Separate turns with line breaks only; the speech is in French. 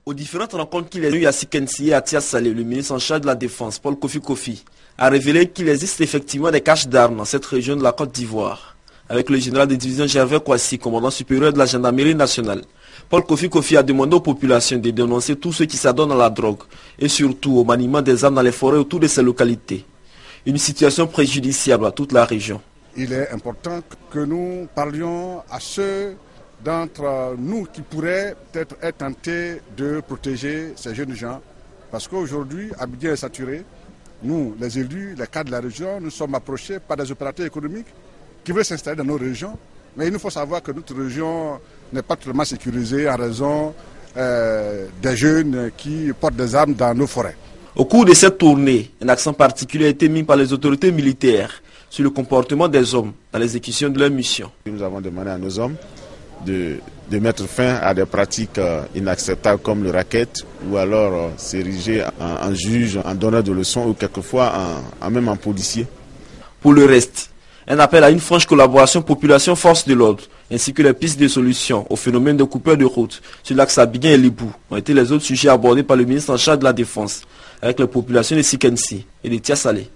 Aux différentes rencontres qu'il a eues à Sikensi et à Tiasalé, le ministre en charge de la Défense, Paul Kofi Kofi, a révélé qu'il existe effectivement des caches d'armes dans cette région de la Côte d'Ivoire. Avec le général de division Gervais Kouassi, commandant supérieur de la gendarmerie nationale, Paul Kofi Kofi a demandé aux populations de dénoncer tous ceux qui s'adonnent à la drogue et surtout au maniement des armes dans les forêts autour de ces localités. Une situation préjudiciable à toute la région.
Il est important que nous parlions à ceux d'entre nous qui pourraient peut-être être tentés de protéger ces jeunes gens. Parce qu'aujourd'hui, Abidjan est saturé. Nous, les élus, les cadres de la région, nous sommes approchés par des opérateurs économiques qui veulent s'installer dans nos régions. Mais il nous faut savoir que notre région n'est pas totalement sécurisée en raison des jeunes qui portent des armes dans nos forêts.
Au cours de cette tournée, un accent particulier a été mis par les autorités militaires sur le comportement des hommes dans l'exécution de leur mission.
Nous avons demandé à nos hommes de mettre fin à des pratiques inacceptables comme le racket ou alors s'ériger en juge, en donneur de leçons ou quelquefois même en policier.
Pour le reste, un appel à une franche collaboration population-force de l'ordre ainsi que les pistes de solutions au phénomène de coupeurs de route sur l'axe Abidjan et Libou ont été les autres sujets abordés par le ministre en charge de la Défense avec les populations de Sikensi et de Tiasalé.